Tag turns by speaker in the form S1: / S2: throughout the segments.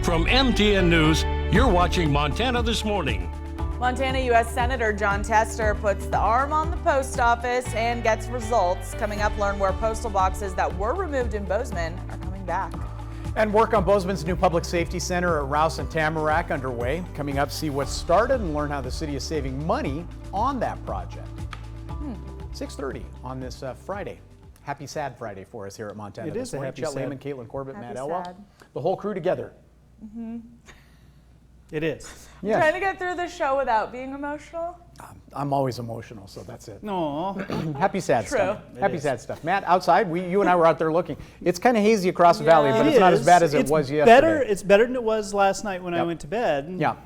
S1: From MTN News, you're watching Montana This Morning.
S2: Montana U.S. Senator John Tester puts the arm on the post office and gets results. Coming up, learn where postal boxes that were removed in Bozeman are coming back.
S3: And work on Bozeman's new public safety center at Rouse and Tamarack underway. Coming up, see what started and learn how the city is saving money on that project. 6:30 on this Friday. Happy Sad Friday for us here at Montana.
S4: It is a happy sad.
S3: Lehman, Caitlin Corbett,
S2: Happy
S3: Matt Elwell.
S2: sad.
S3: The whole crew together.
S4: It is.
S3: Yes.
S2: Trying to get through the show without being emotional.
S3: I'm always emotional, so that's it.
S4: No.
S3: Happy sad
S2: True.
S3: stuff.
S4: It
S3: Happy
S4: is.
S3: sad stuff. Matt, outside, you and I were out there looking. It's kind of hazy across the valley, but it's not as bad as it was yesterday.
S4: It's better than it was last night when I went to bed.
S3: Yeah,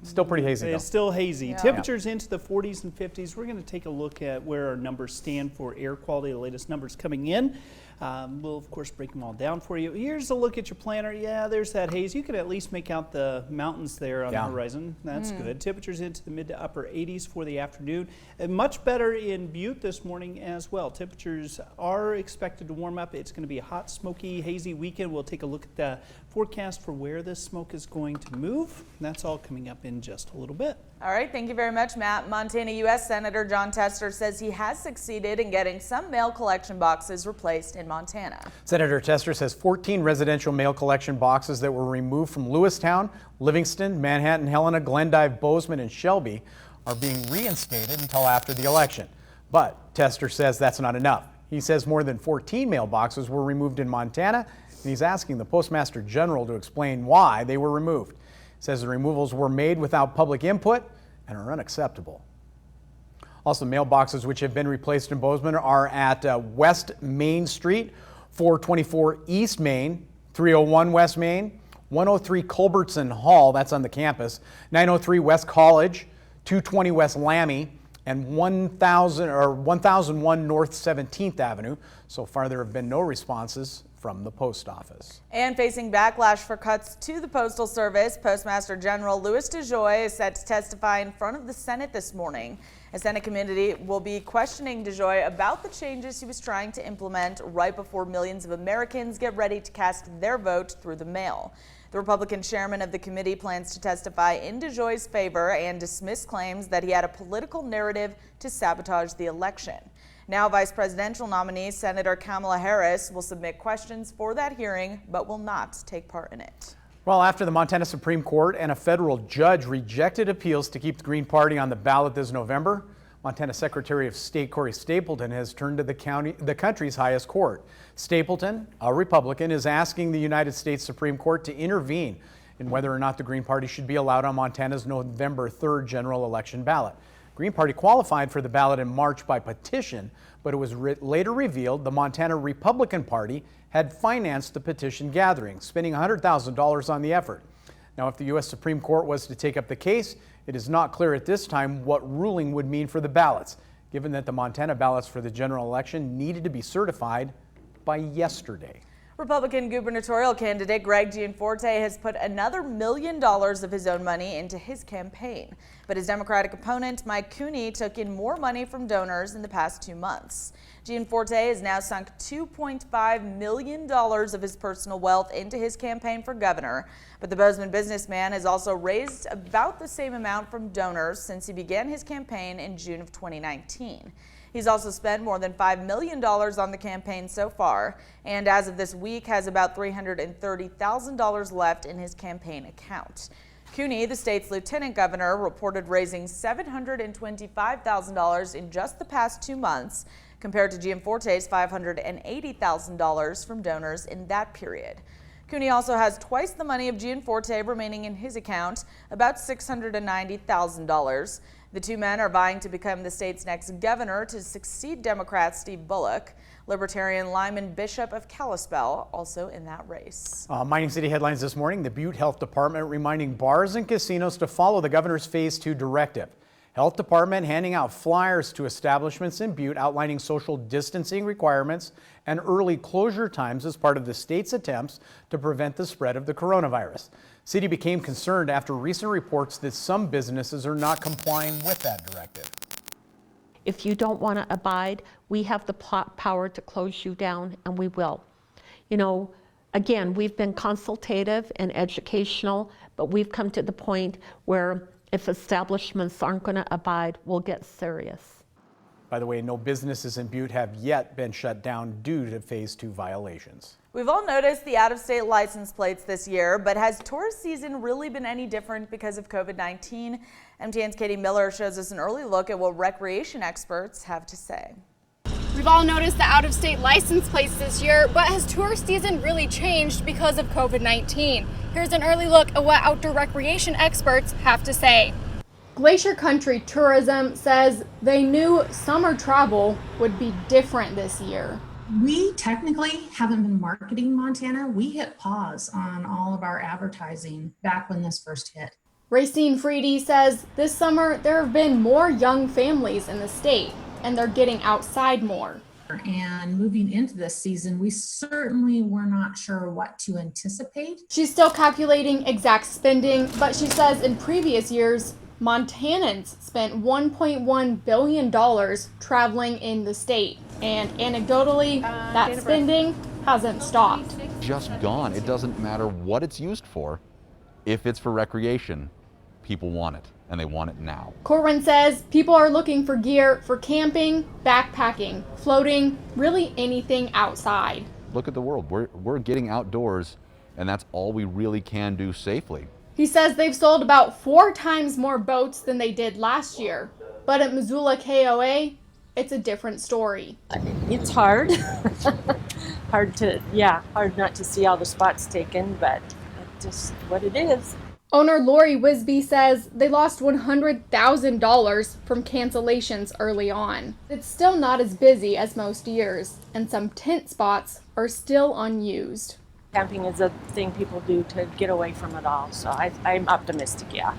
S3: still pretty hazy though.
S4: It's still hazy.
S2: Yeah.
S4: Temperatures into the 40s and 50s. We're going to take a look at where our numbers stand for air quality, the latest numbers coming in. We'll, of course, break them all down for you. Here's a look at your planner. Yeah, there's that haze. You can at least make out the mountains there on the horizon. That's good. Temperatures into the mid to upper 80s for the afternoon. And much better in Butte this morning as well. Temperatures are expected to warm up. It's going to be a hot, smoky, hazy weekend. We'll take a look at the forecast for where this smoke is going to move. That's all coming up in just a little bit.
S2: All right, thank you very much, Matt. Montana U.S. Senator John Tester says he has succeeded in getting some mail collection boxes replaced in Montana.
S3: Senator Tester says 14 residential mail collection boxes that were removed from Lewistown, Livingston, Manhattan, Helena, Glendive, Bozeman, and Shelby are being reinstated until after the election. But Tester says that's not enough. He says more than 14 mailboxes were removed in Montana, and he's asking the Postmaster General to explain why they were removed. He says the removals were made without public input and are unacceptable. Also, mailboxes which have been replaced in Bozeman are at West Main Street, 424 East Main, 301 West Main, 103 Culbertson Hall, that's on the campus, 903 West College, 220 West Lammy, and 1001 North 17th Avenue. So far, there have been no responses from the post office.
S2: And facing backlash for cuts to the Postal Service, Postmaster General Louis DeJoy is set to testify in front of the Senate this morning. A Senate committee will be questioning DeJoy about the changes he was trying to implement right before millions of Americans get ready to cast their vote through the mail. The Republican chairman of the committee plans to testify in DeJoy's favor and dismiss claims that he had a political narrative to sabotage the election. Now, vice presidential nominee Senator Kamala Harris will submit questions for that hearing, but will not take part in it.
S3: Well, after the Montana Supreme Court and a federal judge rejected appeals to keep the Green Party on the ballot this November, Montana Secretary of State Corey Stapleton has turned to the country's highest court. Stapleton, a Republican, is asking the United States Supreme Court to intervene in whether or not the Green Party should be allowed on Montana's November 3rd general election ballot. Green Party qualified for the ballot in March by petition, but it was later revealed the Montana Republican Party had financed the petition gathering, spending $100,000 on the effort. Now, if the U.S. Supreme Court was to take up the case, it is not clear at this time what ruling would mean for the ballots, given that the Montana ballots for the general election needed to be certified by yesterday.
S2: Republican gubernatorial candidate Greg Gianforte has put another $1 million of his own money into his campaign. But his Democratic opponent, Mike Cooney, took in more money from donors in the past 2 months. Gianforte has now sunk $2.5 million of his personal wealth into his campaign for governor. But the Bozeman businessman has also raised about the same amount from donors since he began his campaign in June of 2019. He's also spent more than $5 million on the campaign so far, and as of this week has about $330,000 left in his campaign account. Cooney, the state's lieutenant governor, reported raising $725,000 in just the past 2 months, compared to Gianforte's $580,000 from donors in that period. Cooney also has twice the money of Gianforte remaining in his account, about $690,000. The two men are vying to become the state's next governor to succeed Democrat Steve Bullock. Libertarian Lyman Bishop of Kalispell also in that race.
S3: Mining City headlines this morning. The Butte Health Department reminding bars and casinos to follow the governor's Phase 2 directive. Health Department handing out flyers to establishments in Butte outlining social distancing requirements and early closure times as part of the state's attempts to prevent the spread of the coronavirus. City became concerned after recent reports that some businesses are not complying with that directive.
S5: If you don't want to abide, we have the power to close you down, and we will. You know, Again, we've been consultative and educational, but we've come to the point where if establishments aren't going to abide, we'll get serious.
S3: By the way, no businesses in Butte have yet been shut down due to Phase 2 violations.
S2: We've all noticed the out-of-state license plates this year, but has tourist season really been any different because of COVID-19? MTN's Katie Miller shows us an early look at what recreation experts have to say.
S6: We've all noticed the out-of-state license plates this year, but has tourist season really changed because of COVID-19? Here's an early look at what outdoor recreation experts have to say.
S7: Glacier Country Tourism says they knew summer travel would be different this year.
S8: We technically haven't been marketing Montana. We hit pause on all of our advertising back when this first hit.
S7: Racine Freedy says this summer there have been more young families in the state and they're getting outside more.
S8: And moving into this season, we certainly were not sure what to anticipate.
S7: She's still calculating exact spending, but she says in previous years, Montanans spent $1.1 billion traveling in the state. And anecdotally, that spending hasn't stopped.
S9: Just gone. It doesn't matter what it's used for. If it's for recreation, people want it, and they want it now.
S7: Corwin says people are looking for gear for camping, backpacking, floating, really anything outside.
S9: Look at the world. We're getting outdoors, and that's all we really can do safely.
S7: He says they've sold about 4 times more boats than they did last year. But at Missoula KOA, it's a different story.
S10: It's hard. hard not to see all the spots taken, but it's just what it is.
S7: Owner Lori Wisby says they lost $100,000 from cancellations early on. It's still not as busy as most years, and some tent spots are still unused.
S10: Camping is a thing people do to get away from it all, so I'm optimistic, yeah.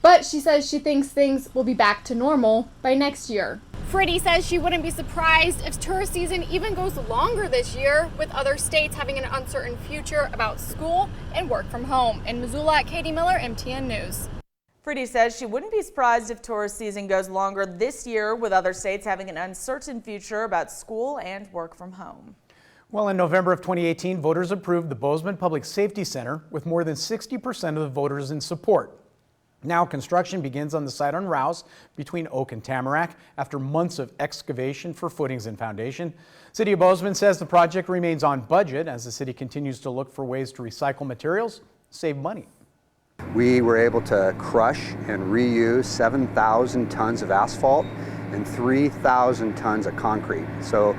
S7: But she says she thinks things will be back to normal by next year.
S6: Freddie says she wouldn't be surprised if tourist season even goes longer this year, with other states having an uncertain future about school and work from home. In Missoula, Katie Miller, MTN News.
S2: Freddie says she wouldn't be surprised if tourist season goes longer this year, with other states having an uncertain future about school and work from home.
S3: Well, in November of 2018, voters approved the Bozeman Public Safety Center with more than 60% of the voters in support. Now construction begins on the site on Rouse between Oak and Tamarack after months of excavation for footings and foundation. City of Bozeman says the project remains on budget as the city continues to look for ways to recycle materials, save money.
S11: We were able to crush and reuse 7,000 tons of asphalt and 3,000 tons of concrete. So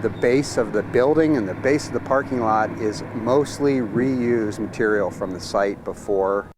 S11: the base of the building and the base of the parking lot is mostly reused material from the site before.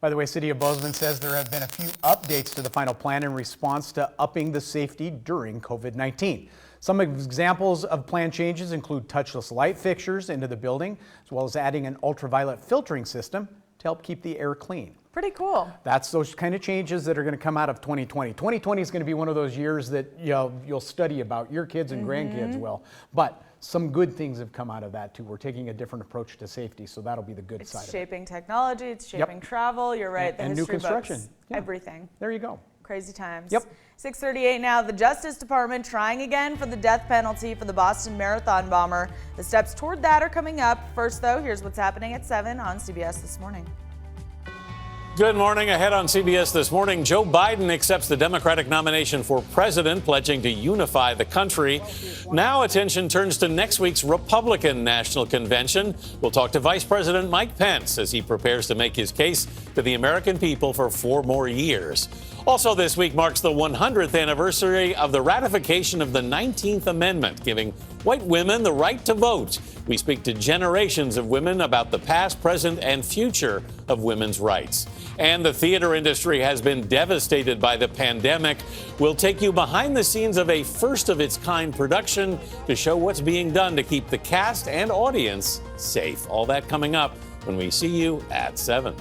S3: By the way, City of Bozeman says there have been a few updates to the final plan in response to upping the safety during COVID-19. Some examples of plan changes include touchless light fixtures into the building, as well as adding an ultraviolet filtering system to help keep the air clean.
S2: Pretty cool.
S3: That's those kind of changes that are going to come out of 2020. 2020 is going to be one of those years that you'll study about. Your kids and grandkids will. But some good things have come out of that too. We're taking a different approach to safety, so that'll be the good side of it.
S2: It's shaping technology, it's shaping travel. You're right.
S3: And
S2: the
S3: new
S2: history
S3: construction.
S2: books,
S3: Yeah.
S2: everything.
S3: There you go.
S2: Crazy times.
S3: Yep.
S2: 6:38 now. The Justice Department trying again for the death penalty for the Boston Marathon bomber. The steps toward that are coming up. First, though, here's what's happening at 7 on CBS This Morning.
S1: Good morning. Ahead on CBS This Morning, Joe Biden accepts the Democratic nomination for president, pledging to unify the country. Now attention turns to next week's Republican National Convention. We'll talk to Vice President Mike Pence as he prepares to make his case to the American people for 4 more years. Also this week marks the 100th anniversary of the ratification of the 19th Amendment, giving white women the right to vote. We speak to generations of women about the past, present, and future of women's rights. And the theater industry has been devastated by the pandemic. We'll take you behind the scenes of a first-of-its-kind production to show what's being done to keep the cast and audience safe. All that coming up when we see you at 7.